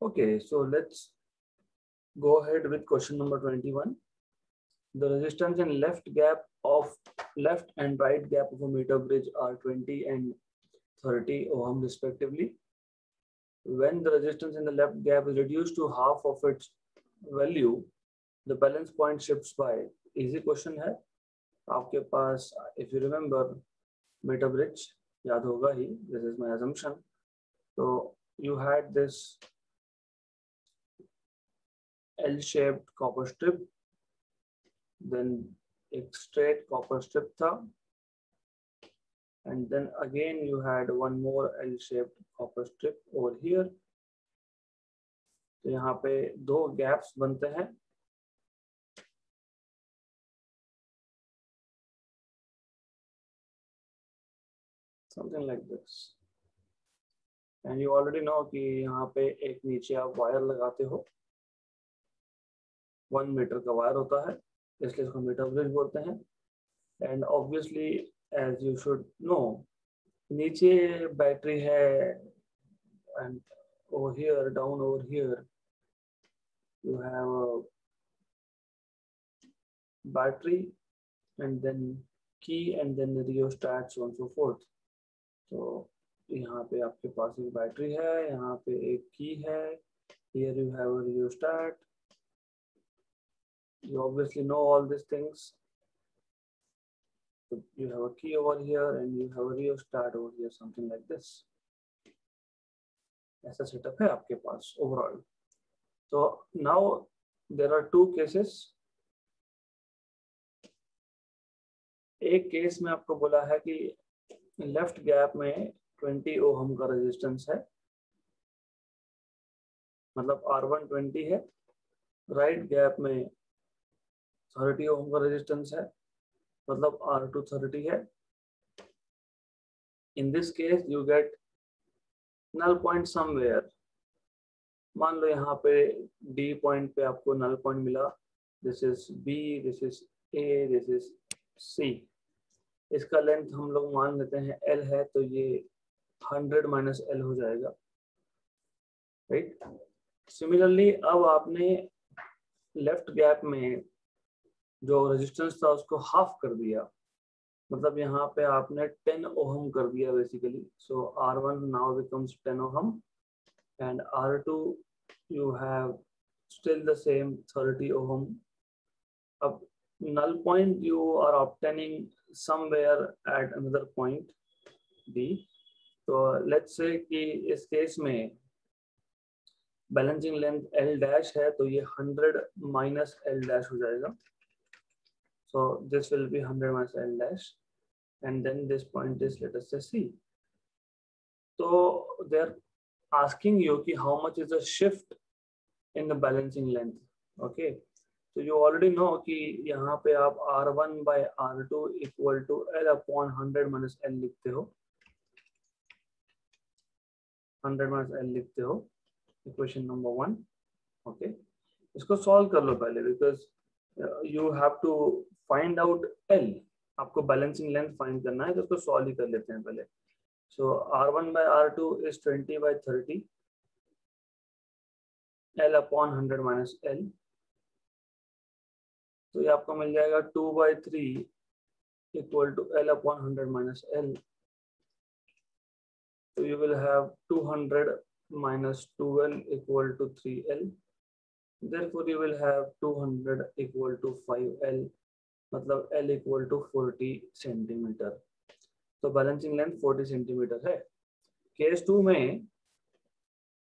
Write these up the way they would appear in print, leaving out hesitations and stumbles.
Okay, so let's go ahead with question number 21. The resistance in left and right gap of a meter bridge are 20 and 30 ohm respectively. When the resistance in the left gap is reduced to half of its value, the balance point shifts by. Easy question है आपके पास. If you remember meter bridge, याद होगा ही. This is my assumption. So you had this L-shaped copper strip, then एक straight copper strip था, and then again you had one more L-shaped copper strip over here. तो यहाँ पे दो gaps बनते हैं. Something like this. And you already know कि यहाँ पे एक नीचे आप वायर लगाते हो. 1 मीटर का वायर होता है, इसलिए इसको मीटर ब्रिज बोलते हैं. And obviously as you should know, नीचे बैटरी है, and over here, down over here you have a battery and then key and then the rheostat, so on so forth. तो यहाँ पे आपके पास एक बैटरी है, यहाँ पे एक की है, here you have a rheostat. You obviously know all these things. So you have a key over here and you have a rheostat over here, something like this. ऐसा setup है आपके पास overall. So now there are two cases. एक case में आपको बोला है कि left gap में 20 ओहम का रेजिस्टेंस है, मतलब R1 20 है. राइट गैप में 30 ओहम का रेजिस्टेंस है, मतलब R2 30 है. In this case you get null point somewhere. मान लो यहाँ पे D पॉइंट पे आपको नल पॉइंट मिला. This is B, this is A, this is C. इसका लेंथ हम लोग मान लेते हैं L है, तो ये 100 माइनस L हो जाएगा, राइट. सिमिलरली अब आपने लेफ्ट गैप में जो रेजिस्टेंस था उसको हाफ कर दिया, मतलब यहाँ पे आपने 10 ओहम कर दिया basically. So R1 now becomes 10 ohm and R2 you have still the same 30 ohm. अब null point you are obtaining somewhere at another point B. तो let's say कि इस केस में बैलेंसिंग लेंथ L डैश है, तो ये 100 minus L dash हो जाएगा. So this will be 100 minus L dash, and then this point is, let us say, C. So they're asking you कि how much is the shift in the balancing length. Okay, so you already know कि यहाँ पे आप R1 by R2 equal to L upon 100 minus L लिखते हो. 100 minus L लिखते हो, equation number 1. Okay, इसको solve कर लो पहले, because you have to find out L. आपको balancing length find करना है, तो उसको solve ही कर लेते हैं पहले. So R1 by R2 is 20 by 30, L upon 100 minus L. तो ये आपको मिल जाएगा 2 by 3 equal to L upon 100 minus L. So you will have 200 minus 12 equal to 3L. Therefore you will have 200 equal to 5L, मतलब L equal to 40 centimeter. तो balancing length 40 centimetre है. Case 2 में,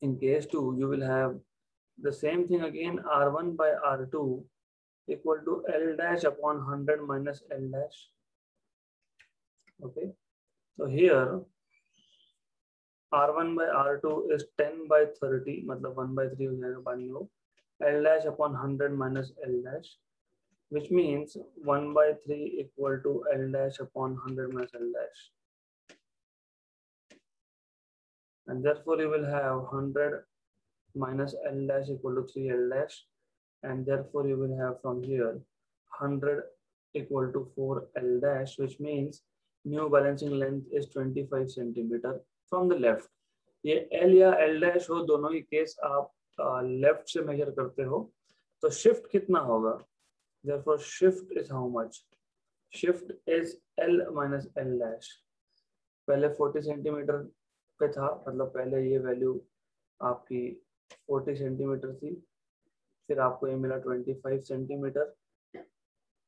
in case 2 you will have the same thing again, R1 by R2 equal to L dash upon 100 minus L dash. Okay, so here R1 by R2 is 10 by 30, मतलब 1 by 3 हो जाएगा मान लो. L dash upon 100 minus L dash, which means 1 by 3 equal to L dash upon 100 minus L dash. And therefore you will have 100 minus L dash equal to 3L dash. And therefore you will have from here 100 equal to 4L dash, which means new balancing length is 25 centimeter from the left. ये L या L dash हो, दोनों ही case आप left से major करते हो तो shift कितना होगा, therefore shift is how much, shift is L minus L dash। पहले 40 सेंटीमीटर पे था, मतलब पहले ये वैल्यू आपकी 40 सेंटीमीटर थी, फिर आपको ये मिला 25 सेंटीमीटर,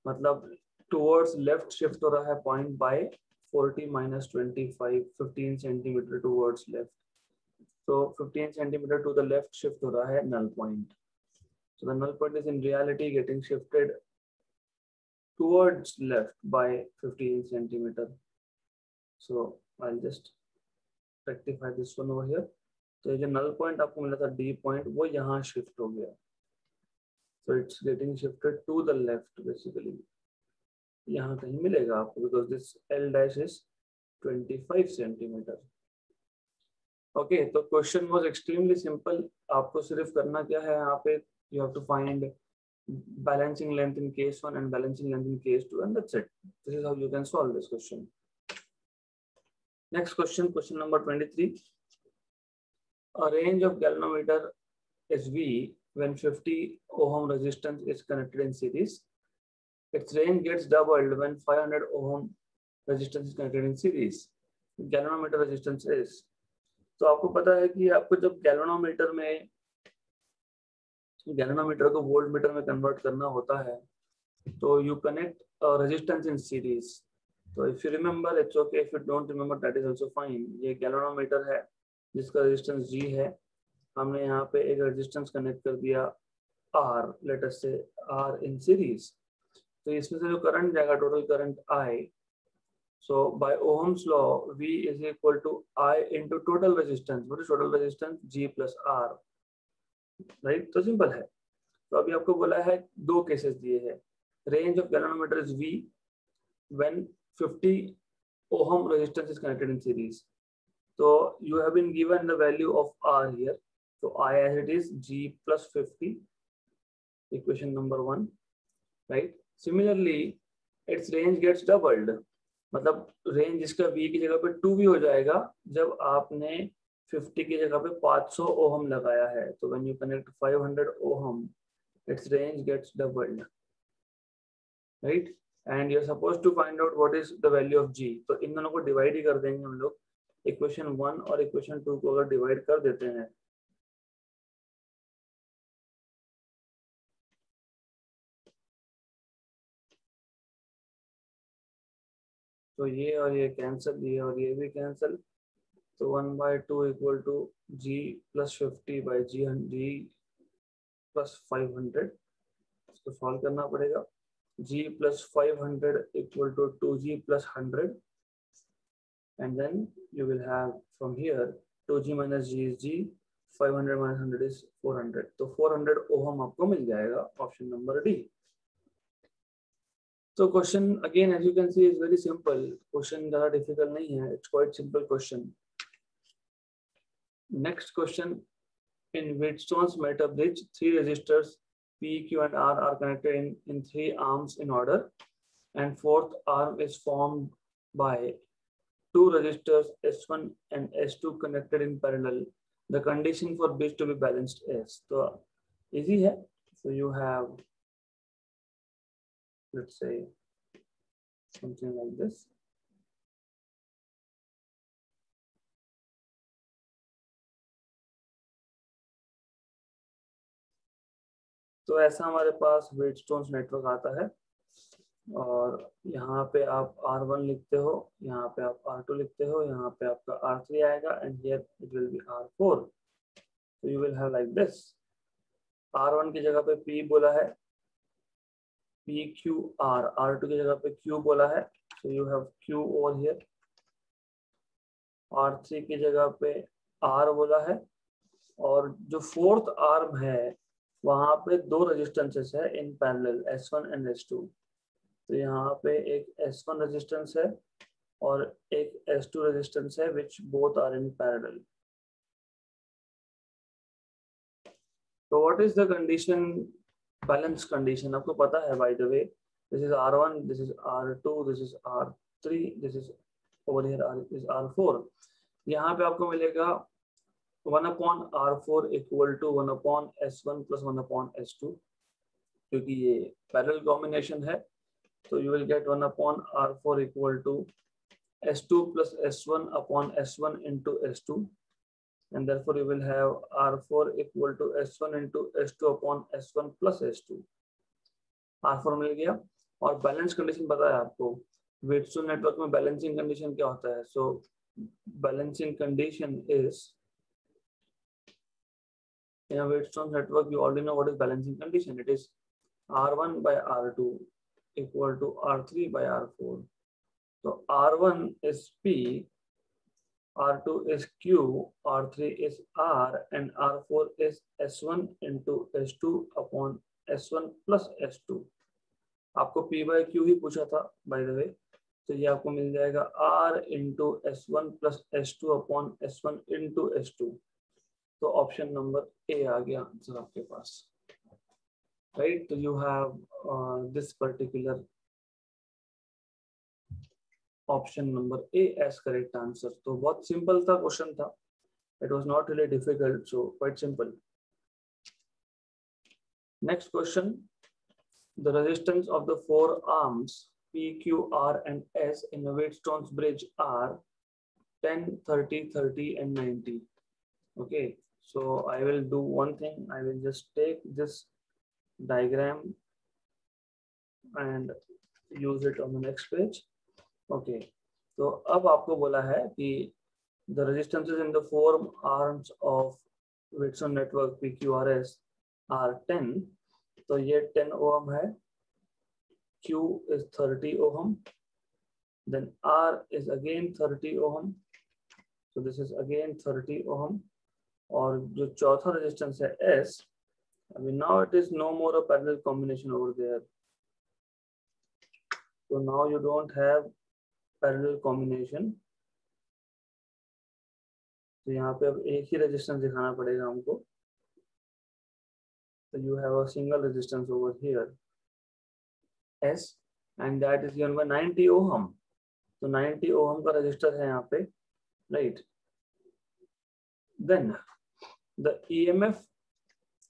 मतलब टुवर्ड्स लेफ्ट शिफ्ट हो रहा है point by 40 minus 25, 15 centimetre towards left, तो 15 centimetre to the left shift हो रहा है null point. So the null point is in reality getting shifted towards left by 15 centimeter. So I'll just rectify this one over here. तो ये जो null point आपको मिला था D point वो यहाँ shift हो गया. So it's getting shifted to the left basically. यहाँ कहीं मिलेगा आपको because this L dash is 25 centimeter. Okay, तो question was extremely simple. आपको सिर्फ करना क्या है यहाँ पे, you have to find balancing length in case 1 and balancing length in case 2, and that's it. This is how you can solve this question. Next question, question number 23. A range of galvanometer is V when 50 ohm resistance is connected in series. Its range gets doubled when 500 ohm resistance is connected in series. Galvanometer resistance is, तो आपको पता है कि आपको जब galvanometer को volt meter में convert करना होता है तो you connect resistance in series. तो if you remember it's okay, if you don't remember that is also fine. ये गैल्वेनोमीटर है जिसका रेजिस्टेंस G है, हमने यहाँ पे एक रेजिस्टेंस कनेक्ट कर दिया R, लेट अस से R इन सीरीज, तो इसमें से जो करंट जाएगा total current I, so by Ohm's law V is equal to I into total resistance। what is total resistance? G plus R, right. तो simple है। तो अभी आपको बोला है दो केसेस दिए हैं, range of galvanometer is V when 50 ohm resistance is connected in series। so you have been given the value of R here, so I as it is G plus 50, equation number 1, right। Similarly its range gets doubled, मतलब range इसका V की जगह पे 2V हो जाएगा जब आपने 50 की जगह पे 500 ओहम लगाया है। तो when you connect 500 ohm its range gets doubled, right, and you're supposed to find out what is the value of G। तो इन दोनों को डिवाइड ही कर देंगे हम लोग, इक्वेशन 1 और इक्वेशन 2 को अगर डिवाइड कर देते हैं तो ये और ये कैंसिल, ये और ये भी कैंसिल, तो 1/2 equal to G plus 50 by G plus 500। इसको सॉल्व करना पड़ेगा। G plus 500 equal to 2G plus 100, and then you will have from here 2G minus G is G, 500 minus 100 is 400, तो 400 ओहम आपको मिल जाएगा, option number D. So question again as you can see is very simple, question ज़्यादा difficult नहीं है, it's quite simple question। Next question, in Wheatstone's meter bridge 3 resistors P, Q and R are connected in 3 arms in order, and 4th arm is formed by 2 resistors S1 and S2 connected in parallel. The condition for bridge to be balanced is, तो easy है। So you have, let's say something like this। तो ऐसा हमारे पास व्हीटस्टोन्स network आता है, और यहाँ पे आप R1 लिखते हो, यहाँ पे आप R2 लिखते हो, यहाँ पे आपका R3 आएगा, and here it will B R4। तो you will have like this, R1 की जगह पे P बोला है, PQR, R2 की जगह पे Q बोला है, so you have Q over here। R3 की जगह पे R बोला है, और जो 4th आर्म है वहां पे 2 रेजिस्टेंसेस है in parallel, S1 and S2। तो यहाँ पे एक S1 रेजिस्टेंस है और एक S2 रेजिस्टेंस है, which both are in parallel। तो what is the condition, balance condition? आपको पता है by the way, this is R1, this is R2, this is R3, this is over here is R4। यहाँ पे आपको मिलेगा 1/R4 equal to 1/S1 plus 1/S2, क्योंकि ये पैरेलल कॉम्बिनेशन है, तो you will get 1/R4 equal to S2 plus S1 upon S1 into S2, and therefore you will have R4 equal to S1 into S2 upon S1 plus S2. R4 मिल गया। और balance condition बताया आपको, Wheatstone network में balancing condition क्या होता है? So balancing condition is, in a Wheatstone network you already know what is balancing condition. It is R1 by R2 equal to R3 by R4. So R1 is P, R2 is Q, R3 is R, and R4 is S1 into S2 upon S1 plus S2. आपको P by Q ही पूछा था by the way, तो ये आपको मिल जाएगा R into S1 plus S2 upon S1 into S2. तो option number ए आ गया answer आपके पास, राइट? तो you have this particular option number A as correct answer. तो बहुत सिंपल था क्वेश्चन था, it was not really difficult, so quite simple. Next question, the resistance of the four arms P, Q, R and S in a Wheatstone's bridge are 10, 30, 30 and 90. Okay, so I will do one thing, I will just take this diagram and use it on the next page. Okay, तो अब आपको बोला है कि the resistances in the four arms of Wheatstone network PQRS are 10, तो ये 10 ohm है, Q is 30 ohm, then R is again 30 ohm, so this is again 30 ohm, और जो चौथा रेजिस्टेंस है S, I mean now it is no more a parallel combination over there, so now you don't have parallel combination, तो यहाँ पे अब एक ही resistance दिखाना पड़ेगा हमको, तो you have a single resistance over here S and that is given by 90 ohm, तो 90 ओम का रेजिस्टर है यहाँ पे, right? Then the EMF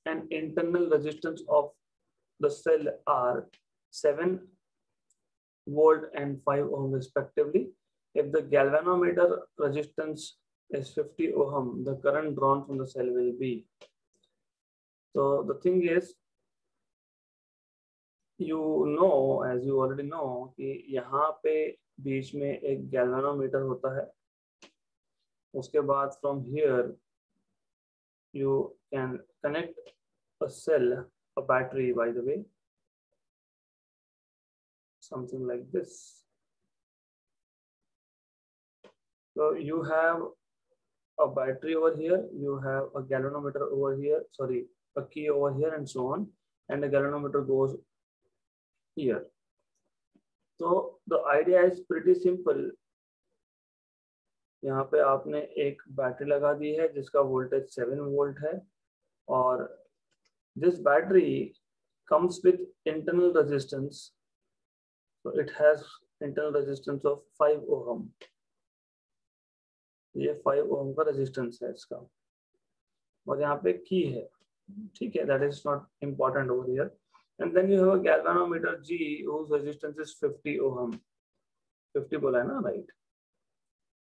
and internal resistance of the cell are 7 volt and 5 ohm respectively. If the galvanometer resistance is 50 ohm, the current drawn from the cell will be. So the thing is, you know, as you already know, कि यहाँ पे बीच में एक galvanometer होता है, उसके बाद from here you can connect a cell, a battery by the way, something like this. So you have a battery over here, you have a galvanometer over here, sorry, a key over here and so on, and the galvanometer goes here. So the idea is pretty simple. यहाँ पे आपने एक battery लगा दी है जिसका voltage 7 volt है, और this battery comes with internal resistance. So it has internal resistance of 5 ohm. ये 5 ohm का रेजिस्टेंस है इसका, और यहाँ पे की है, ठीक है, that is not important over here. And then you have a galvanometer G whose resistance is 50 ohm. 50 बोला है ना, right?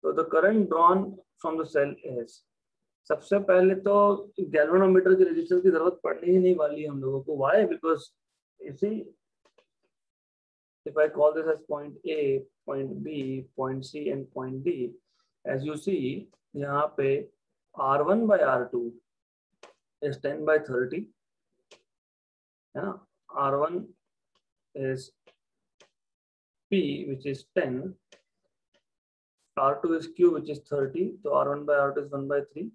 So the current drawn from the cell is, सबसे पहले तो गैल्वेनोमीटर की रेजिस्टेंस की जरूरत पड़नी ही नहीं वाली है हम लोगों को. Why? Because you see, if I call this as point A, point B, point C and point D, as you see यहाँ पे R1 by R2 is 10 by 30, है ना? R1 is P which is 10, R2 is Q which is 30, so R1 by R2 is 1 by 3,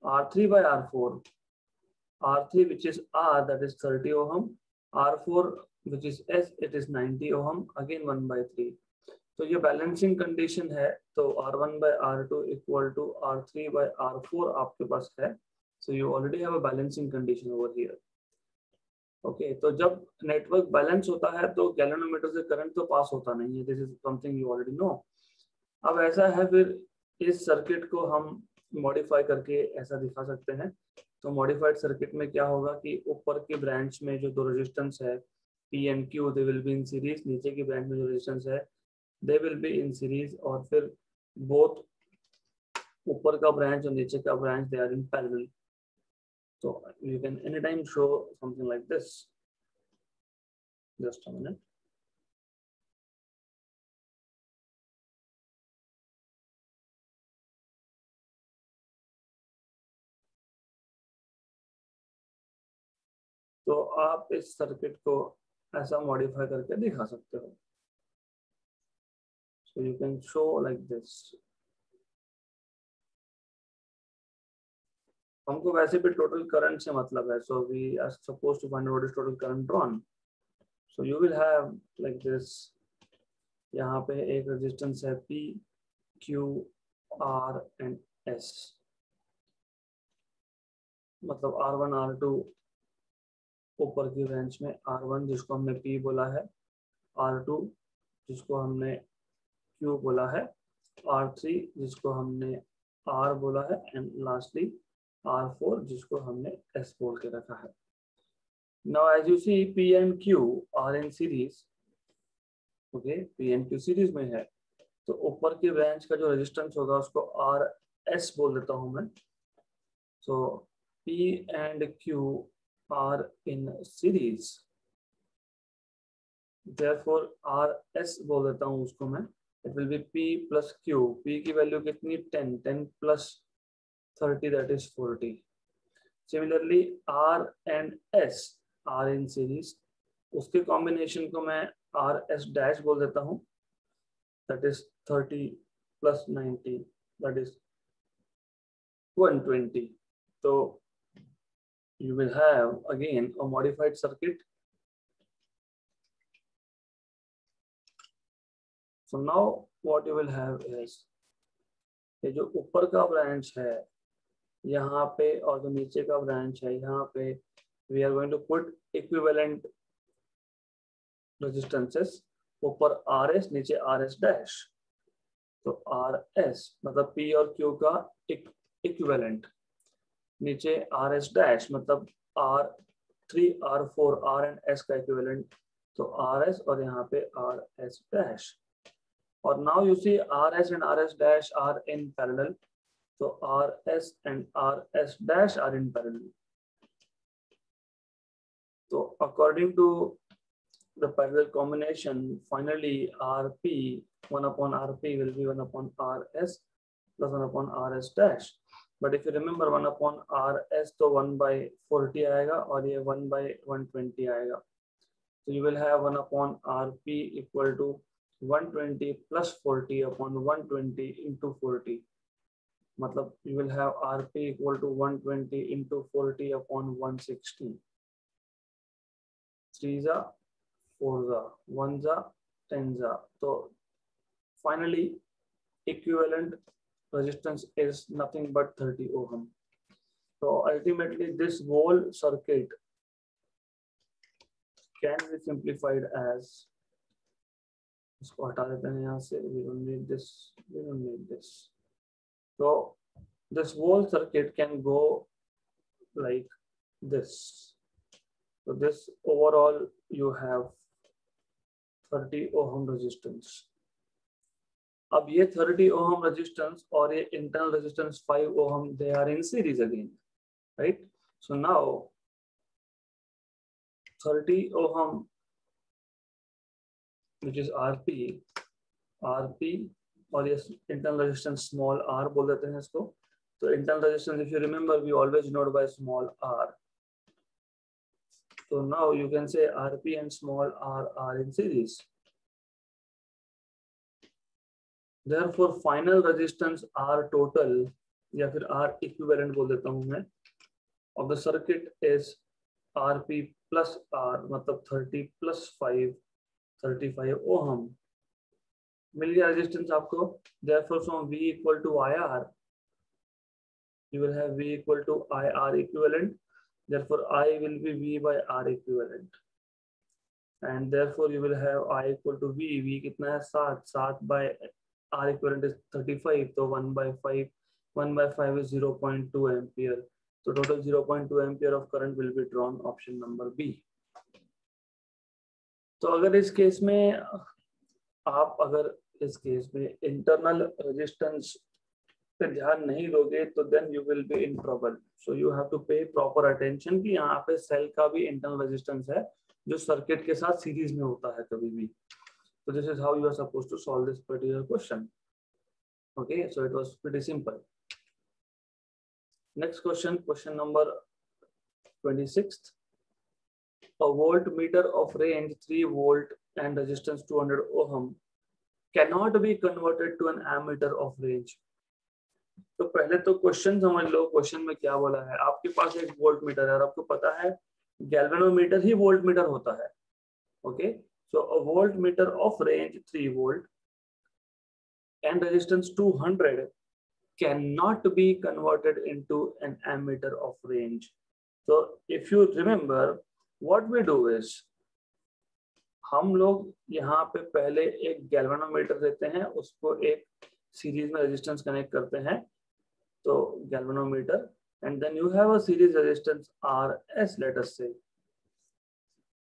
R3 by R4, R3 which is R, that is 30 ohm, R4 which is S, it is 90 ohm, again 1 by 3. तो ये balancing condition है, तो R1 by R2 equal to R3 by R4 आपके पास है, so you already have a balancing condition over here. Okay, तो जब network balance होता है तो गैल्वेनोमीटर से करंट तो पास होता नहीं है, this is something you already no. अब ऐसा है, फिर इस सर्किट को हम मॉडिफाई करके ऐसा दिखा सकते हैं। तो मॉडिफाइड सर्किट में क्या होगा कि ऊपर की ब्रांच में जो दो रेजिस्टेंस है P and Q they will be in series, नीचे की ब्रांच में जो रेजिस्टेंस है they will be in series, और फिर बोथ ऊपर का ब्रांच और नीचे का branch they are in parallel. So you can anytime show something like this. Just a minute. तो आप इस सर्किट को ऐसा मॉडिफाई करके दिखा सकते हो। So you can show like this. हमको वैसे भी टोटल करंट से मतलब है, so we are supposed to find out what is total current drawn. So you will have like this. यहाँ पे एक रेजिस्टेंस है P, Q, R and S, मतलब R1 R2 ऊपर की ब्रांच में, R1 जिसको हमने P बोला है, R2 जिसको हमने Q बोला है, R3 जिसको हमने R बोला है, एंड लास्टली R4 जिसको हमने S बोल के रखा है। Now as you see P and Q are in series, okay, P and Q series में है, तो ऊपर की ब्रांच का जो रेजिस्टेंस होगा उसको RS बोल देता हूं मैं। So P and Q are in series, therefore RS बोल देता हूं उसको मैं। It will be P plus Q. P की वैल्यू कितनी 10, 10 plus 30 that is 40. Similarly R and S are in series, उसके कॉम्बिनेशन को मैं RS dash बोल देता हूँ, that is 30 plus 90 that is 120. So you will have again a modified circuit. So now what you will have is ये जो ऊपर का ब्रांच है यहाँ पे और जो नीचे का ब्रांच है यहाँ पे, we are going to put equivalent resistances, ऊपर RS नीचे RS dash। तो RS मतलब P और Q का इक्विवेलेंट, नीचे RS dash मतलब R3 R4 R and S का इक्विवेलेंट, तो RS और यहाँ पे RS dash। और now you see RS and RS dash are in parallel, so RS and RS dash are in parallel. So according to the parallel combination, finally RP 1 upon RP will be 1 upon RS plus 1 upon RS dash. But if you remember 1 upon RS तो 1 by 40 आएगा और ये 1 by 120 आएगा. So you will have 1 upon RP equal to 120 plus 40 upon 120 into 40. मतलब you will have RP equal to 120 into 40 upon 160. 3 4 1 10. So finally equivalent resistance is nothing but 30 ohm. So ultimately this whole circuit can be simplified as, इसको हटा देते हैं यहाँ से, we don't need this, we don't need this. So this whole circuit can go like this. So this overall you have 30 ohm resistance. अब ये 30 ohm resistance और ये internal resistance 5 ohm, they are in series again, right? So now 30 ohm which is RP और ये internal resistance small r बोल देते हैं इसको. So internal resistance, if you remember, we always denote by small r. So now you can say RP and small r are in series. Therefore final resistance R total या फिर R equivalent बोल देता हूँ मैं, of the circuit is RP plus R, मतलब 30 plus 5 35 ohm. मिल गया resistance आपको. Therefore from V equal to IR you will have V equal to IR equivalent. Therefore I will be V by R equivalent, and therefore you will have I equal to V कितना है 7 by R equivalent is 35, तो 1 by 5 1/5 is 0.2 ampere. So total 0.2 ampere of current will be drawn. Option number B. तो अगर इस case में internal resistance पे ध्यान नहीं दोगे तो then you will be in trouble. So you have to pay proper attention कि यहाँ पे सेल का भी इंटरनल रेजिस्टेंस है जो सर्किट के साथ सीरीज में होता है कभी भी. So this is how you are supposed to solve this particular question. Okay, so it was pretty simple. Next question, question number 26. A voltmeter of range 3 volt and resistance 200 ohm cannot be converted to an ammeter of range. तो पहले तो question समझ लो. Question में क्या बोला है, आपके पास एक वोल्टमीटर है और आपको पता है गैल्वेनोमीटर ही वोल्टमीटर होता है. Okay, so a voltmeter of range 3 volt and resistance 200 cannot be converted into an ammeter of range. So if you remember, what we do is हम लोग यहाँ पे पहले एक गैल्वेनोमीटर देते हैं, उसको एक सीरीज में रेजिस्टेंस कनेक्ट करते हैं, तो galvanometer, and then you have a series resistance RS, let us say,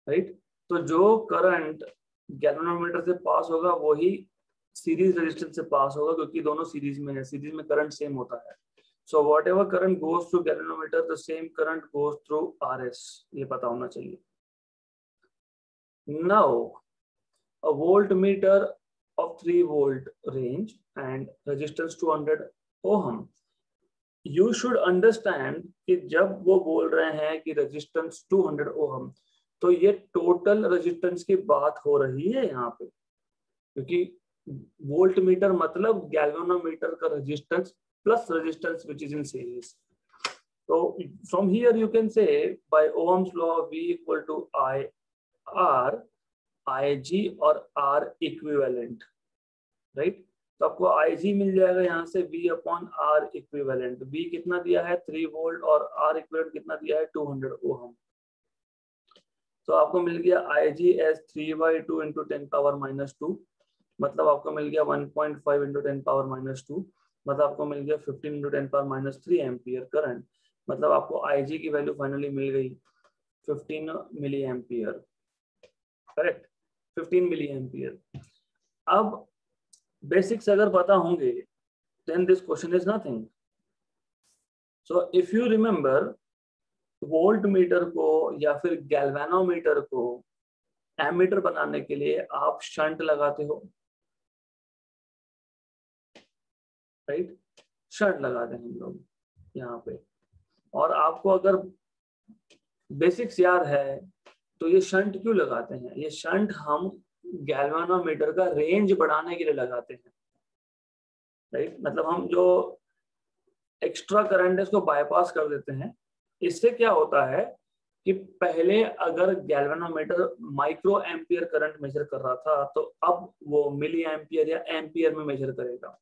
right? तो जो करंट गैल्वेनोमीटर से पास होगा वही सीरीज रेजिस्टेंस से पास होगा क्योंकि दोनों सीरीज में है. सीरीज में करंट सेम होता है. So what ever current goes through galvanometer the same current goes through RS. ये पता होना चाहिए. Now a voltmeter of 3 volt range and resistance 200 ohm. You should understand कि जब वो बोल रहे हैं कि रेजिस्टेंस 200 ओहम तो ये टोटल रेजिस्टेंस की बात हो रही है यहाँ पे, क्योंकि वोल्टमीटर मतलब गैल्वेनोमीटर का resistance plus resistance which is in series. तो from here you can say by ohm's law V equal to I R IG और R इक्विवेलेंट, राइट. तो आपको IG मिल जाएगा यहाँ से V upon R equivalent. V कितना दिया है 3 वोल्ट और R इक्विवेलेंट कितना दिया है 200 ओहम. तो आपको मिल गया IG as 3/2 into 10⁻⁻², मतलब आपको मिल गया 1.5 into 10⁻⁻², मतलब आपको मिल गया 15 into 10⁻³ एम्पियर करंट. मतलब आपको IG की वैल्यू फाइनली मिल गई 15 milli ampere. Correct, 15 milli ampere. अब बेसिक्स अगर पता होंगे then this question is nothing. So if you remember, voltmeter को या फिर गैल्वेनोमीटर को एमीटर बनाने के लिए आप शंट लगाते हो, राइट. शंट लगाते हैं हम लोग यहाँ पे. और आपको अगर बेसिक्स याद है तो ये शंट क्यों लगाते हैं? ये शंट हम गैल्वेनोमीटर का रेंज बढ़ाने के लिए लगाते हैं, राइट. मतलब हम जो एक्स्ट्रा करंट है उसको बाईपास कर देते हैं. इससे क्या होता है कि पहले अगर galvanometer micro ampere current measure कर रहा था तो अब वो मिली एम्पियर या एम्पियर में मेजर करेगा.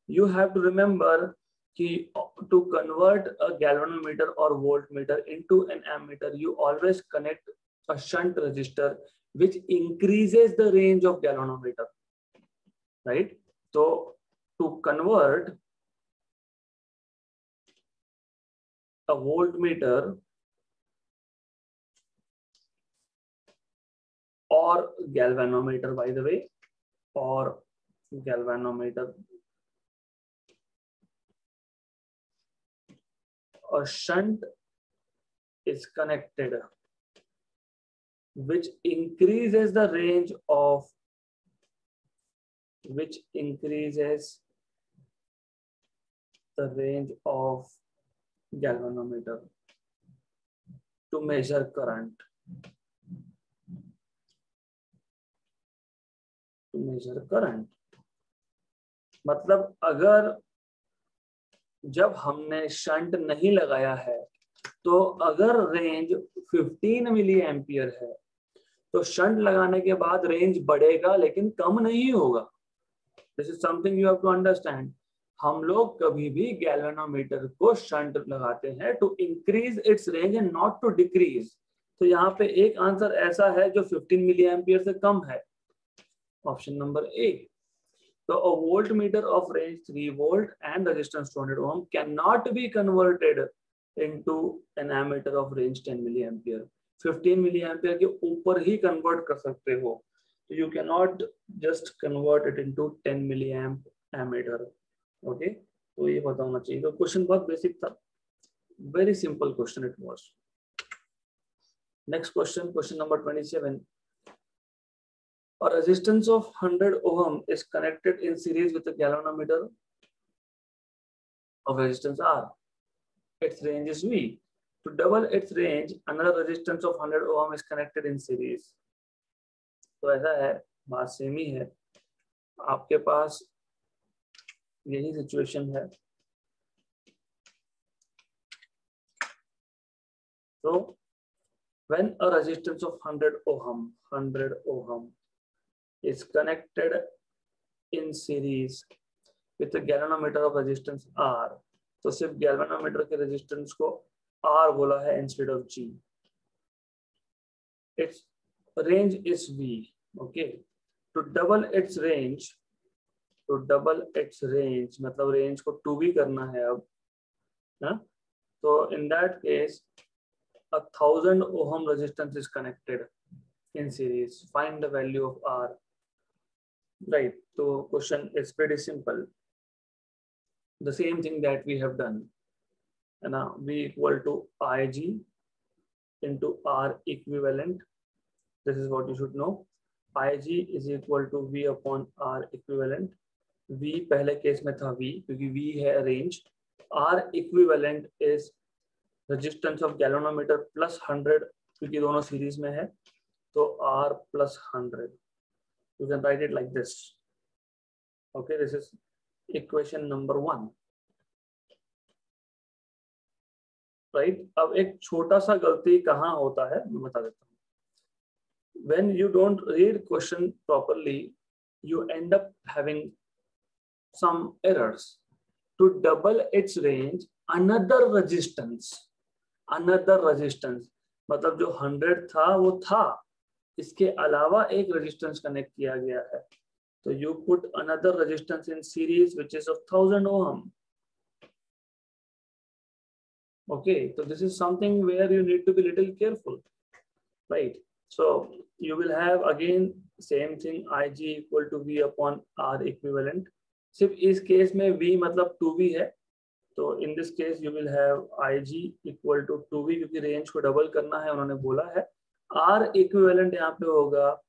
यू हैव टू रिमेम्बर कि टू कन्वर्ट अ गैल्वेनोमीटर और voltmeter into an ammeter you always connect a shunt resistor which increases the range of galvanometer, right. तो to convert a voltmeter or galvanometer, by the way, or galvanometer, a shunt is connected which increases the range of galvanometer to measure current. मतलब अगर जब हमने shunt नहीं लगाया है तो अगर रेंज 15 मिली एम्पियर है तो शंट लगाने के बाद रेंज बढ़ेगा लेकिन कम नहीं होगा. This is something you have to understand. हम लोग कभी भी गैल्वेनोमीटर को शंट लगाते हैं to increase its range and not to decrease. तो यहाँ पे एक आंसर ऐसा है जो 15 मिली एम्पियर से कम है, option number A. So a voltmeter of range 3 volt and resistance 200 ohm cannot be converted into an ammeter of range 10 milliampere. 15 milliampere के ऊपर ही convert कर सकते हो. So you cannot just convert it into 10 milliamp ammeter. Okay? तो ये पता होना चाहिए. तो क्वेश्चन बहुत बेसिक था. Very simple question it was. Next question, question number 27. A resistance of 100 ohm is connected in series with a galvanometer of resistance R. Its range is V. To double its range, another resistance of 100 ohm is connected in series. तो ऐसा है, बात same ही है. आपके पास यही situation है. So when a resistance of 100 ohm is connected in series with a galvanometer of resistance R, तो सिर्फ galvanometer के resistance को R बोला है instead of G. Its range is V. Okay. To double its range मतलब range को 2V करना है अब. ना? So in that case, 1000 ohm resistance is connected in series. Find the value of R. Right. So question is pretty simple. The same thing that we have done. And now V equal to Ig into R equivalent. This is what you should know. Ig is equal to V upon R equivalent. V पहले case में था V क्योंकि V है range. R equivalent is resistance of galvanometer plus 100 क्योंकि दोनों series में है. तो R plus 100. You can write it like this. Okay, this is equation number 1. Right? अब एक छोटा सा गलती कहाँ होता है मैं बता देता हूँ. When you don't read question properly, you end up having some errors. To double its range, another resistance मतलब जो 100 था वो था, इसके अलावा एक resistance कनेक्ट किया गया है. तो you put another resistance in series which is of 1000 ohm. Okay, so this is something where you need to be little careful, right? So you will have again same thing, Ig equal to V upon R equivalent. सिर्फ इस case में V मतलब 2V है. तो in this case you will have Ig equal to 2V क्योंकि range को double करना है उन्होंने बोला है. R equivalent यहाँ पे होगा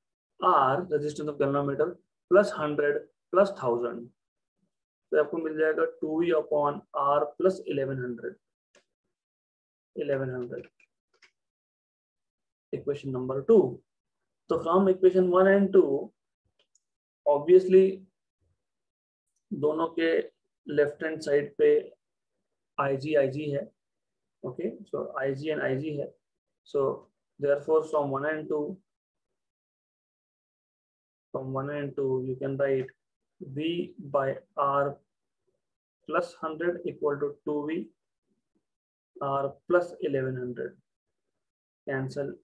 R resistance of galvanometer plus 100 plus 1000. तो आपको मिल जाएगा 2V upon R plus 1100. Equation number 2. So from equation 1 and 2, obviously दोनों के लेफ्ट हैंड साइड पे Ig है. Okay, so Ig and Ig है. So therefore from 1 and 2 you can write V by R plus 100 equal to 2V R plus 1100. Cancel.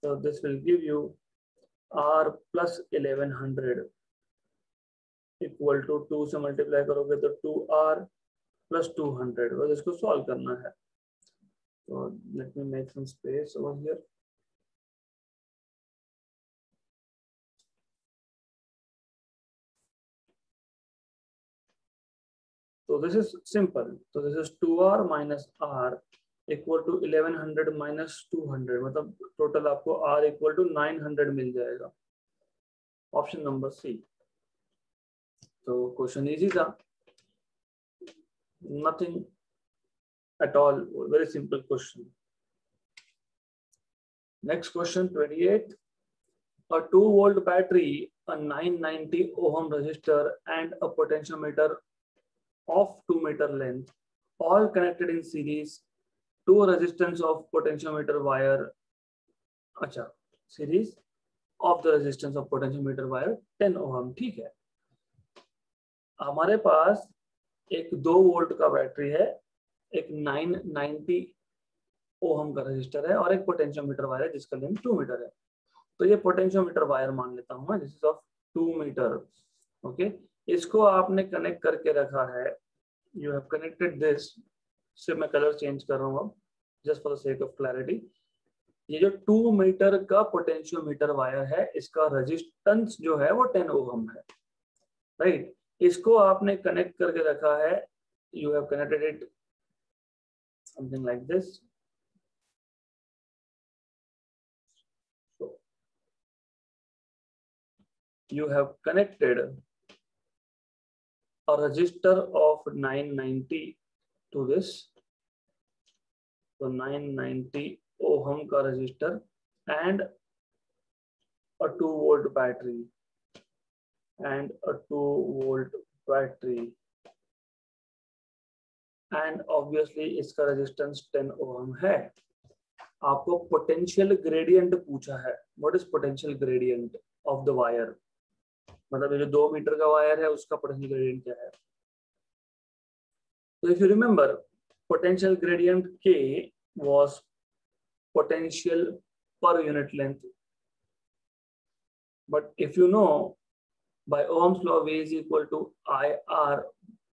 So this will give you R plus 1100 equal to 2 से multiply करोगे तो 2R plus 200. बस इसको solve करना है. So let me make some space over here. So this is simple. So this is 2R minus R equal to 1100 minus 200. मतलब total आपको R equal to 900 मिल जाएगा. Option number C. So question easy था. Nothing at all. Very simple question. Next question 28. A 2 volt battery, a 990 ohm resistor and a potentiometer of 2 meter length, all connected in series to a resistance of potentiometer wire. अच्छा, series of the resistance of potentiometer wire 10 ohm. ठीक है. हमारे पास एक 2 volt का battery है, एक 990 ohm का resistor है और एक पोटेंशियोमीटर वायर है जिसका लेंथ 2 मीटर है. तो ये पोटेंशियोमीटर वायर मान लेता हूँ मैं. This is of 2 metre. Okay, इसको आपने कनेक्ट करके रखा है, यू हैव कनेक्टेड दिस, सिर्फ मैं कलर चेंज कर रहा हूँ just for the sake of clarity. ये जो 2 मीटर का पोटेंशियोमीटर वायर है, इसका रेजिस्टेंस जो है वो 10 ओम है, राइट। इसको आपने कनेक्ट करके रखा है, you have connected it something like this. You have connected a resistor of 990 to this, so 990 ohm का resistor and a 2 volt battery and a 2 volt battery and obviously इसका resistance 10 ohm है। आपको potential gradient पूछा है, what is potential gradient of the wire, मतलब ये जो 2 metre का वायर है उसका पोटेंशियल ग्रेडियंट क्या है। तो if you remember, potential gradient K was potential per unit length, but if you know by Ohm's law V is equal to IR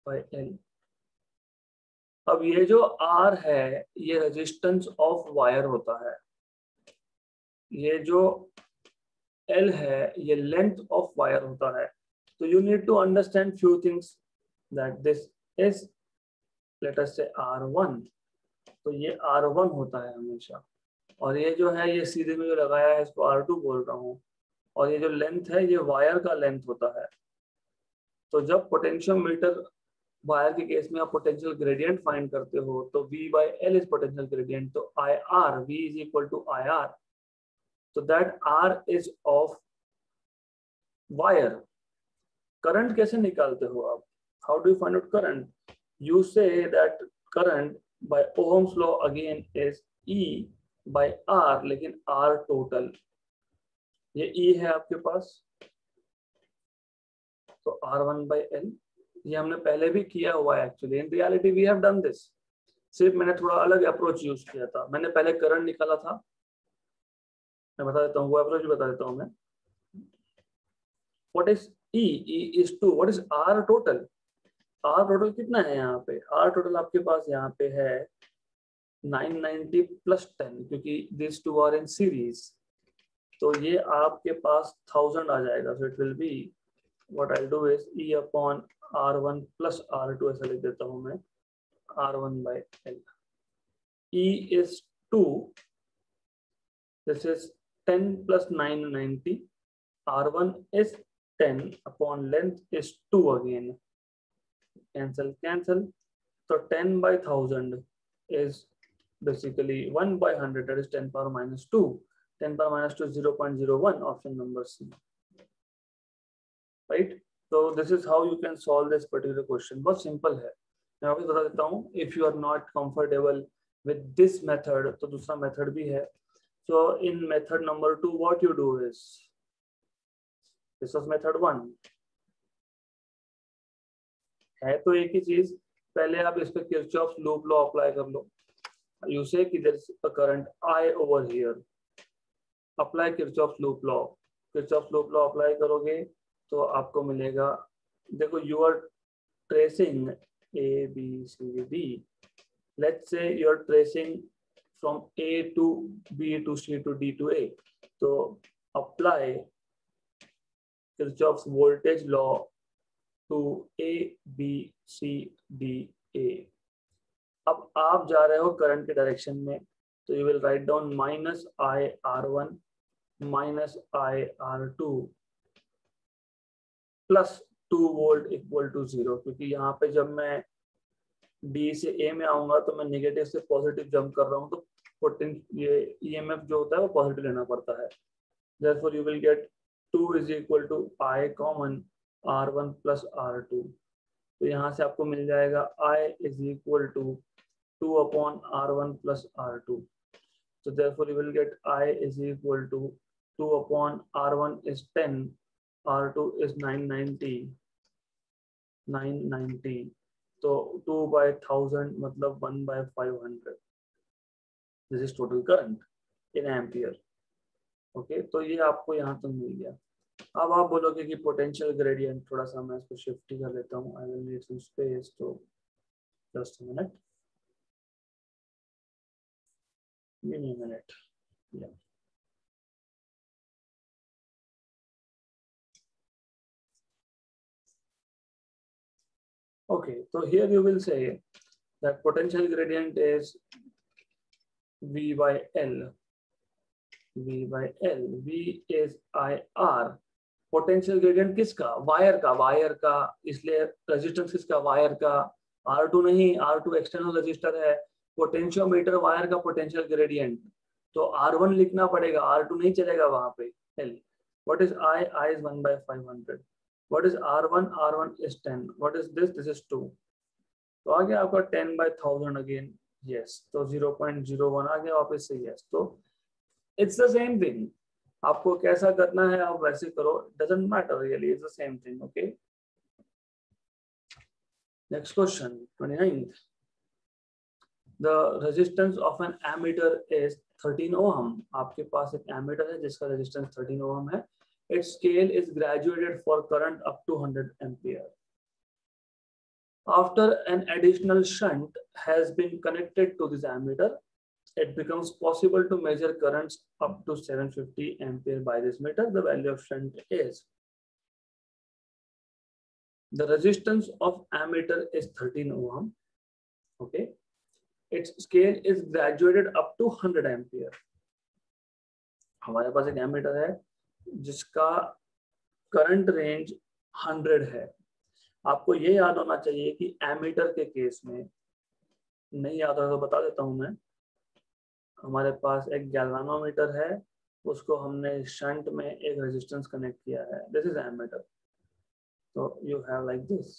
by L। अब ये जो R है ये रेजिस्टेंस ऑफ वायर होता है, ये जो L है ये लेंथ ऑफ वायर होता है। तो you need to understand few things, that this is let us say R1, तो ये R1 होता है हमेशा, और ये जो है ये सीधे में जो लगाया है इसको R2 बोल रहा हूँ, और ये जो लेंथ है ये वायर का लेंथ होता है। तो जब पोटेंशियोमीटर वायर के केस में आप पोटेंशियल ग्रेडियंट फाइंड करते हो तो V by L is potential gradient, तो IR V is equal to IR, तो that R is of wire. Current कैसे निकालते हो आप, how do you find out current, you say that current by ohm's law again is E by R, लेकिन R total, ये E है आपके पास, तो R1 by L, ये हमने पहले भी किया हुआ है actually, in reality we have done this, सिर्फ मैंने थोड़ा अलग अप्रोच यूज किया था। मैंने पहले करंट निकाला था, मैं बता देता हूँ वो अप्रोच बता देता हूँ मैं। What is E? E is 2, what is R total, R total कितना है यहाँ पे, R टोटल आपके पास यहाँ पे है 990 प्लस 10, क्योंकि this two are in series, तो ये आपके पास 1000 आ जाएगा। So it will be, what I do is E upon R1 plus R2, ऐसा लिख देता हूँ मैं, R1 by L। E is 2, this is 10 plus 990, R1 is 10 upon length is 2 again, cancel cancel, so 10 by 1000 is basically 1 by 100, that is 10 power minus 2, 10 power minus 2 is 0.01, option number C, right? So this is how you can solve this particular question, बहुत simple है। मैं आपको बता देता हूँ, if you are not comfortable with this method तो दूसरा method भी है। So in method number 2 what you do is, this was method 1, है तो एक ही चीज, पहले आप इस पे किरचॉफ्स लूप लॉ अप्लाई कर लो, you say कि there is a current I over here, apply Kirchhoff's loop law, Kirchhoff's loop law apply करोगे तो आपको मिलेगा, देखो you are tracing A B C D, let's say you are tracing from A to B to C to D to A, तो apply Kirchhoff's voltage law to A B C D A। अब आप जा रहे हो current के direction में, तो you will write down minus I R1 minus I R2 plus 2 volt equal to 0, क्योंकि यहाँ पे जब मैं D से A में आऊंगा तो मैं नेगेटिव से पॉजिटिव जंप कर रहा हूँ, तो ये EMF जो होता है वो पॉजिटिव लेना पड़ता है। Therefore you will get 2 is equal to I common R1 plus R2, तो यहाँ से आपको मिल जाएगा I is equal to 2 upon R1 plus R2, so therefore you will get I is equal to 2 upon R1 is 10, R2 is 990, तो 2 by 1000 मतलब 1 by 500, this is total current in ampere। Okay, तो ये आपको यहाँ तक मिल गया। अब आप बोलोगे कि पोटेंशियल ग्रेडियंट, थोड़ा सा मैं इसको शिफ्ट ही कर लेता हूँ, I will need some space, तो just a minute, give me a minute, yeah okay, so here you will say that potential gradient is V by L, V by L, V is IR, potential gradient किसका, wire का, wire का, इसलिए resistance किसका, wire का, R2 नहीं, R2 external resistor है, potentiometer wire का potential gradient, तो R1 लिखना पड़ेगा, R2 नहीं चलेगा वहां पे, L, what is I is 1/500, what is R1 is 10, what is this is 2, तो आ गया आपका 10/1000 अगेन, यस, तो 0.01 आ गया वापस से, यस, तो इट्स द सेम थिंग, आपको कैसा करना है आप वैसे करो, doesn't matter really, it's the same thing, okay. Next question 29th, the resistance of an ammeter is 13 ohm, आपके पास एक एमीटर है जिसका रेजिस्टेंस 13 ओहम है, its scale is graduated for current up to 100 ampere, after an additional shunt has been connected to this ammeter, it becomes possible to measure currents up to 750 ampere by this meter. The value of shunt is, the resistance of ammeter is 13 ohm, okay, its scale is graduated up to 100 ampere. हमारे पास एक ammeter है जिसका current range 100 है, आपको ये याद होना चाहिए कि एमीटर के केस में, नहीं याद होगा तो बता देता हूं मैं, हमारे पास एक गैल्वानोमीटर है, उसको हमने शंट में एक रेजिस्टेंस कनेक्ट किया है, दिस इज एमीटर, तो you have like this,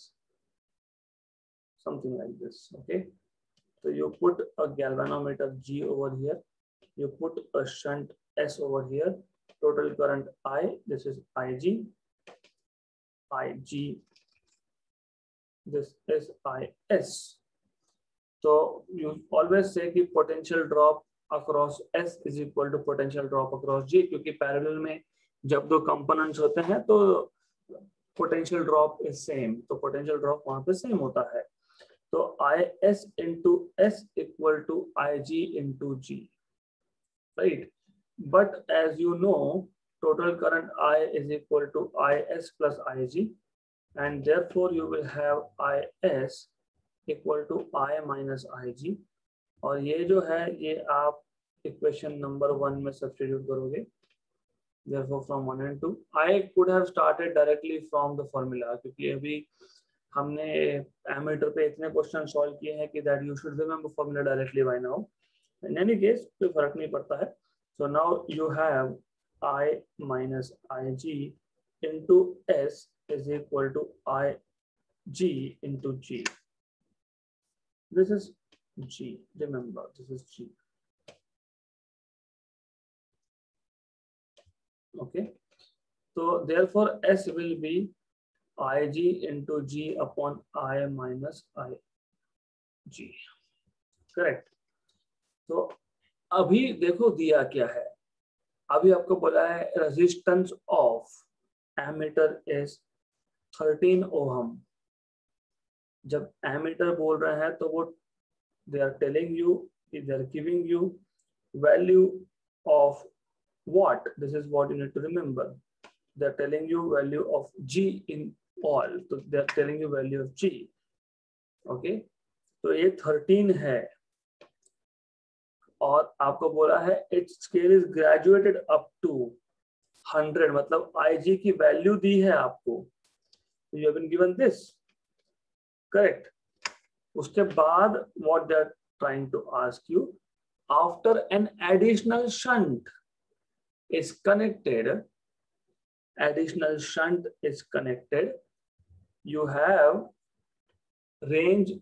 something like this, okay, तो you put a galvanometer G over here, you put a shunt S over here, total current I, this is IG, this is IS, so you always say कि potential drop across S is equal to potential drop across G, क्योंकि parallel में जब दो components होते हैं तो potential drop is same, तो potential drop वहां पे सेम होता है, तो IS into S equal to IG into G, right? But as you know, total current I is equal to IS plus IG, and therefore you will have IS equal to I minus IG, और ये जो है ये आप equation number 1 में substitute करोगे, therefore from 1 and 2 I could have started directly from the formula, क्योंकि अभी हमने एमीटर पे इतने क्वेश्चन सॉल्व किए हैं कि that you should remember formula directly by now, in any case कोई फर्क नहीं पड़ता है, so now you have I minus IG into S is equal to IG into G, this is G, remember this is G, okay, so therefore S will be IG into G upon I minus IG, correct. तो अभी देखो दिया क्या है, अभी आपको बोला है resistance of ammeter is 13 ohm, जब एमीटर बोल रहे हैं तो वो they are telling you, they are giving you value of what, this is what you need to remember, they are telling you value of G in all, तो they are telling you value of G, okay, तो ये 13 है और आपको बोला है its scale is graduated up to 100, मतलब IG की वैल्यू दी है आपको, तो you have been given this, correct, उसके बाद what they are trying to ask you, after an additional shunt is connected, additional shunt is connected, you have range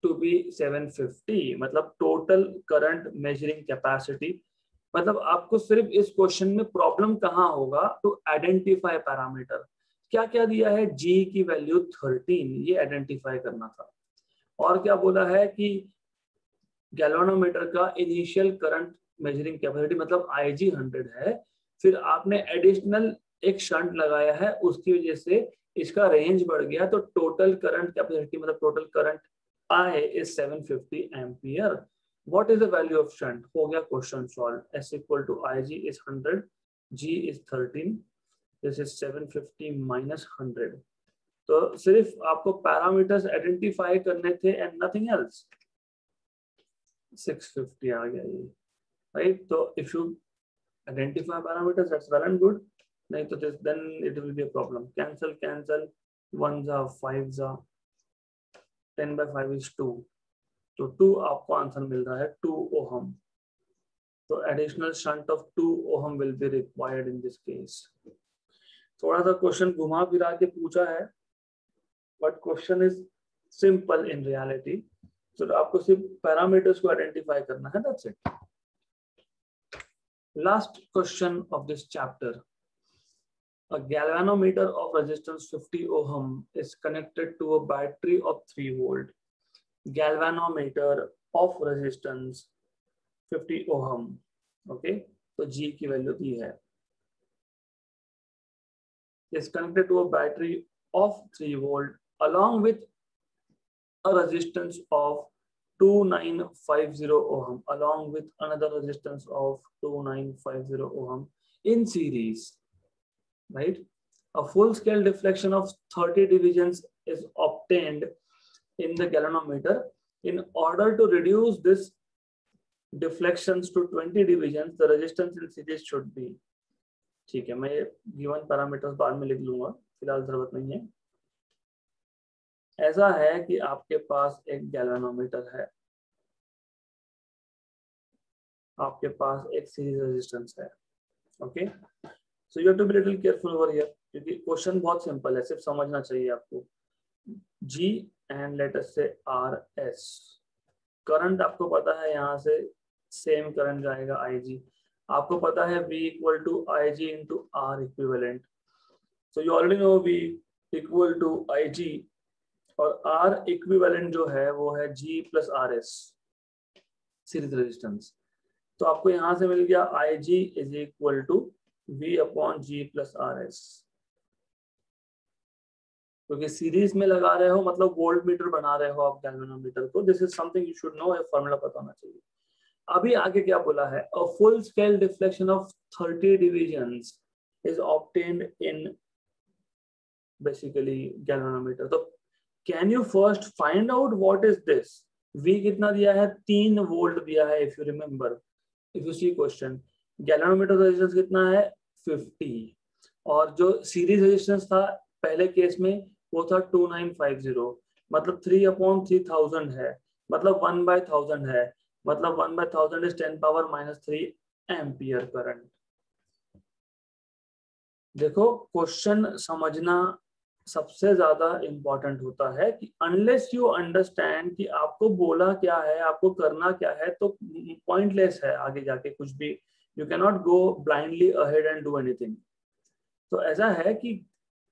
to be 750, मतलब total current measuring capacity, मतलब आपको सिर्फ इस question में problem कहाँ होगा, टू आइडेंटिफाई पैरामीटर, क्या क्या दिया है, G की वैल्यू 13, ये आइडेंटिफाई करना था, और क्या बोला है कि गैल्वानोमीटर का इनिशियल करंट मेजरिंग कैपेसिटी मतलब IG 100 है, फिर आपने एडिशनल एक शंट लगाया है, उसकी वजह से इसका रेंज बढ़ गया, तो टोटल करंट कैपेसिटी मतलब total current I is 750 ampere. What is the value of shunt? हो गया question solve. S equal to IG is 100, G is 13, this is 750 minus 100. तो सिर्फ आपको पैरामीटर्स आइडेंटिफाई करने थे एंड नथिंग एल्स. 650 आ गया ये, राइट? तो if you identify parameters that's well and good, नहीं तो then it will be a problem. Cancel cancel, 1 जा 5 जा, 10 by 5 is 2, तो 2 आपको आंसर मिल रहा है 2 ओहम. तो additional shunt of 2 ohm will be required in this case. थोड़ा सा क्वेश्चन घुमा फिरा के पूछा है, but question is simple in reality. तो आपको सिर्फ पैरामीटर्स को आइडेंटिफाई करना है, that's it. Last question of this chapter. A galvanometer of resistance 50 ohm is connected to a battery of 3 volt. Galvanometer of resistance 50 ohm. Okay, तो G की value दी है. Is connected to a battery of 3 volt along with a resistance of 2950 ohm, along with another resistance of 2950 ohm in series. Right? A full scale deflection of 30 divisions is obtained in the galvanometer. In order to reduce this deflections to 20 divisions, the resistance in series should be. ठीक है, मैं given parameters बाद में लिख लूंगा, फिलहाल जरूरत नहीं है. ऐसा है कि आपके पास एक गैल्वेनोमीटर है, आपके पास एक सीरीज रेजिस्टेंस है. Okay, so you have to be little careful over here, क्योंकि क्वेश्चन बहुत सिंपल है, सिर्फ समझना चाहिए आपको. G एंड लेट अस से RS. करंट आपको पता है, यहाँ से सेम करंट जाएगा IG. आपको पता है V equal to IG into R equivalent. So you already know V equal to IG और R इक्विवेलेंट जो है वो है G plus RS series resistance. तो आपको यहाँ से मिल गया IG is equal to V upon G plus RS. क्योंकि सीरीज में लगा रहे हो मतलब वोल्ट मीटर बना रहे हो आप गैल्वेनोमीटर को. This is something you should know, ये फॉर्मूला पता होना चाहिए. अभी आगे क्या बोला है? A full scale deflection of 30 divisions is obtained in basically galvanometer. तो can you first find out what is this? V कितना दिया है? 3 वोल्ट दिया है. If you remember, if you see question, galvanometer का रेजिस्टेंस कितना है? 50. और जो सीरीज रेजिस्टेंस था पहले केस में वो था 2950, मतलब 3 अपॉन 3000 है, मतलब 1/1000 है, मतलब 1/1000 इज 10 पावर -3 एम्पियर करंट. देखो, क्वेश्चन समझना सबसे ज्यादा इंपॉर्टेंट होता है कि अनलेस यू अंडरस्टैंड कि आपको बोला क्या है, आपको करना क्या है, तो पॉइंटलेस है आगे जाके कुछ भी. You can not go blindly ahead and do anything. तो ऐसा है कि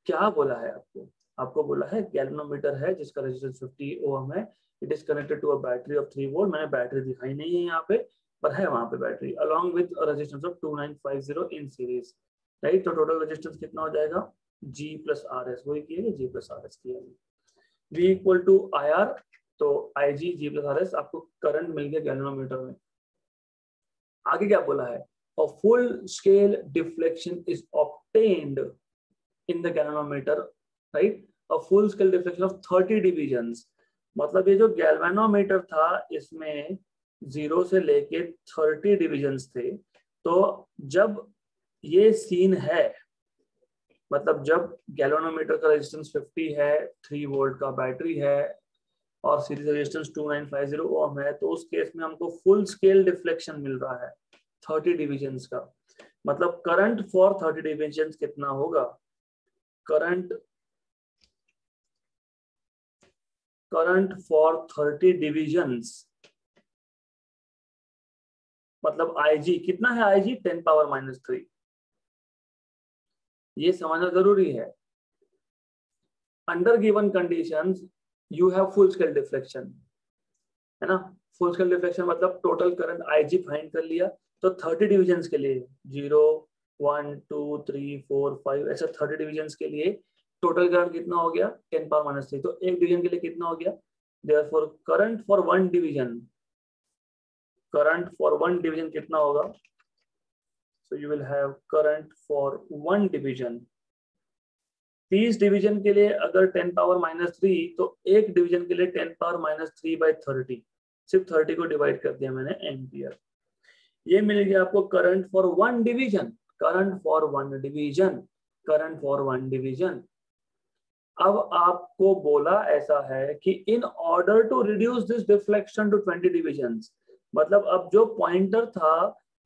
क्या बोला है आपको? आपको बोला है गैल्वेनोमीटर है जिसका रेजिस्टेंस 50 ओम है. It is connected to a battery of 3 volt. मैंने बैटरी दिखाई नहीं है यहाँ पे, पर है वहां पे battery, along with resistance of 2950 in series. Right? तो टोटल रेजिस्टेंस कितना हो जाएगा? G plus RS. वही किया, G प्लस RS किया. V इक्वल टू IR, तो IG G प्लस RS. आपको करंट मिल गया गैल्वेनोमीटर में. आगे क्या बोला है? A full scale deflection is obtained in the galvanometer, right? A full scale deflection of 30 divisions. मतलब ये जो गैल्वेनोमीटर था इसमें 0 से लेके 30 डिविजन्स थे. तो जब ये सीन है, मतलब जब गैल्वेनोमीटर का रेजिस्टेंस 50 है, 3 वोल्ट का बैटरी है और सीरीज रेजिस्टेंस 2950 ओम है, तो उस केस में हमको फुल स्केल डिफ्लेक्शन मिल रहा है 30 डिविजन्स का. मतलब करंट फॉर 30 डिविजन्स कितना होगा? करंट फॉर 30 डिविजन्स मतलब IG कितना है? IG 10 power -3. ये समझना जरूरी है. Under given conditions you have full scale deflection, है ना? फुल स्केल डिफ्लेक्शन मतलब टोटल करंट IG फाइंड कर लिया, तो 30 डिविजन्स के लिए 0 1 2 3 4 5 ऐसे 30 डिविजन्स के लिए टोटल करंट कितना हो गया 10 पावर -3। तो एक डिवीजन के लिए कितना हो गया, therefore current for one division, current for one division कितना होगा, so you will have current for one division 30 division के लिए अगर 10 पावर -3 तो एक डिवीजन के लिए 10 पावर -3/30, सिर्फ 30 को डिवाइड कर दिया मैंने एम्पियर। ये मिल गया आपको current for one division, current for one division, current for one division. अब आपको बोला ऐसा है कि in order to reduce this deflection to 20 divisions, मतलब अब जो पॉइंटर था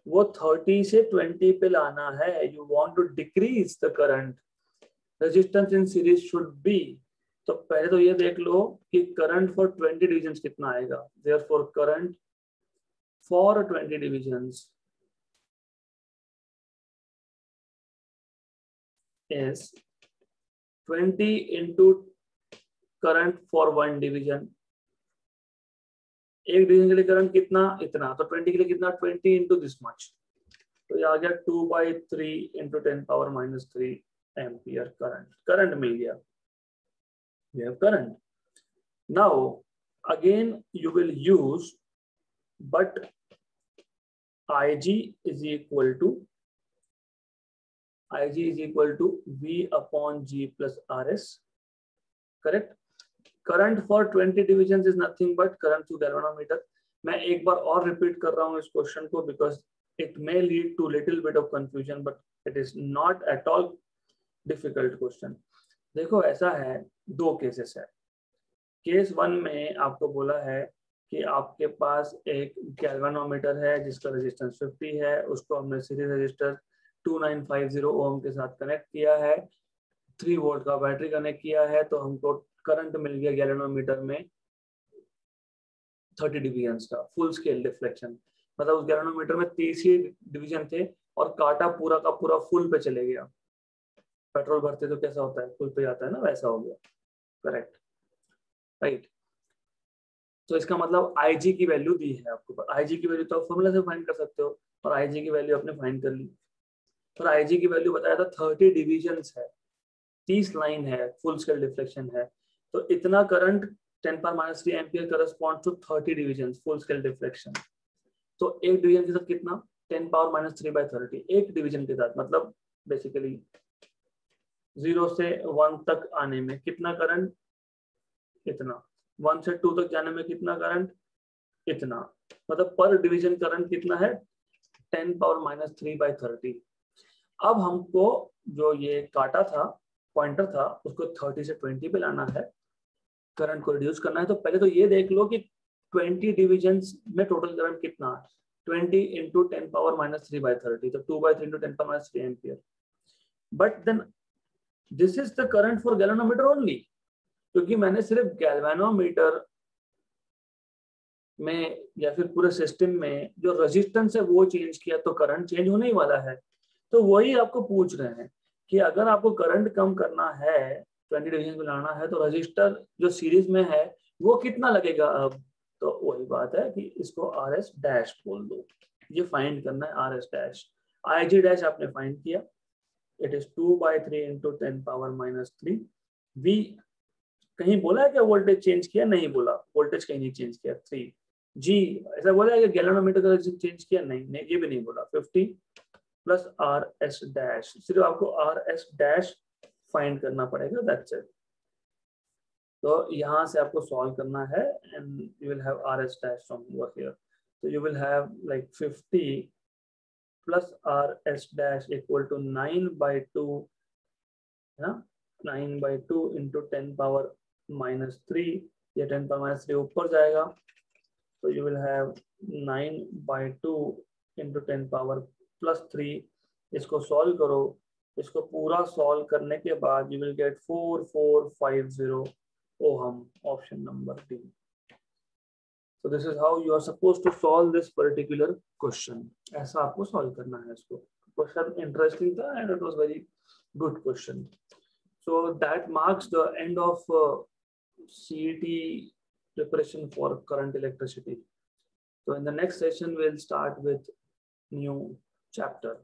वो 30 से 20 पे लाना है, you want to decrease the current, resistance in series should be. तो पहले तो ये देख लो कि करंट फॉर 20 डिविजन्स कितना आएगा, therefore current for 20 divisions is 20 into current for one division. एक डिवीजन के लिए करंट कितना, इतना, तो 20 के लिए कितना, 20 into दिस मच, तो ये आ गया 2/3 into 10 power -3 ampere current, current मिल गया, we have current. Now again you will use, but Ig is equal to V upon G plus Rs, correct? Current for 20 divisions is nothing but current through galvanometer. मैं एक बार और repeat कर रहा हूँ इस question को because it may lead to little bit of confusion, but it is not at all difficult question. देखो ऐसा है, दो केसेस है। केस वन में आपको बोला है कि आपके पास एक गैल्वेनोमीटर है जिसका रेजिस्टेंस 50 है, उसको हमने सीरीज रेजिस्टर 2950 ओम के साथ कनेक्ट किया है, 3 वोल्ट का बैटरी कनेक्ट किया है, तो हमको करंट मिल गया गैल्वेनोमीटर में 30 डिविजन्स का फुल स्केल डिफ्लेक्शन, मतलब उस गैल्वेनोमीटर में 30 ही डिवीजन थे और काटा पूरा का पूरा फुल पे चले गया। पेट्रोल भरते तो कैसा होता है, फुल पे जाता है ना, वैसा हो गया, करेक्ट, राइट। तो इसका मतलब IG की वैल्यू दी है आपको, IG की वैल्यू तो आप फॉर्मूला से फाइंड कर सकते हो, और IG की वैल्यू आपने फाइंड कर ली। और IG की वैल्यू बताया था 30 डिविजन्स है, 30 लाइन है, फुल स्केल डिफ्लेक्शन है, तो इतना current 10 power -3 ampere correspond to 30 divisions full scale deflection. तो एक डिवीजन के साथ कितना, 10 पावर -3/30, एक डिवीजन के साथ, मतलब बेसिकली 0 से 1 तक आने में कितना करंट, इतना, 1 से 2 तक जाने में कितना करंट, इतना, मतलब पर डिवीजन करंट कितना है, 10 पावर -3/30। अब हमको जो ये काटा था, पॉइंटर था, उसको 30 से 20 पे लाना है, करंट को रिड्यूस करना है। तो पहले तो ये देख लो कि 20 डिविजन्स में टोटल करंट कितना है, 20 into 10 पावर -3/30, तो 2/3 into 10 power -3 ampere. But then this is the current for galvanometer only, क्योंकि मैंने सिर्फ गैल्वेनोमीटर में या फिर पूरे सिस्टम में जो रेजिस्टेंस है वो चेंज किया, तो करंट चेंज होने ही वाला है। तो वही आपको पूछ रहे हैं कि अगर आपको करंट कम करना है, 20 डिवीजन को लाना है, तो रजिस्टर जो सीरीज में है वो कितना लगेगा अब, तो वही बात है कि इसको RS डैश बोल दो, ये फाइंड करना है RS डैश। IG डैश आपने फाइंड किया, it is 2/3 into 10 power -3। V कहीं बोला है क्या वोल्टेज चेंज किया, नहीं बोला, वोल्टेज कहीं नहीं चेंज किया। 3 G ऐसा बोला है कि गैल्वेनोमीटर का चेंज किया, नहीं, ये भी नहीं बोला। 50 प्लस RS डैश, सिर्फ आपको RS डैश फाइंड करना पड़ेगा, दैट्स इट। तो यहाँ से आपको सॉल्व करना है and you will have RS dash from over here, तो you will have like 50 plus RS dash equal to 9/2 है ना, 9/2 into 10 पावर -3, ये 10 पावर -3 ऊपर जाएगा, तो you will have 9/2 into 10 power +3। इसको सॉल्व करो, इसको पूरा सॉल्व करने के बाद you will gate 4450 ohm, option number D। So this is how you are supposed to solve this particular question. ऐसा आपको सॉल्व करना है इसको। क्वेश्चन इंटरेस्टिंग था and it was very good question. So that marks the end of CET preparation for current electricity. So in the next session we'll start with new chapter.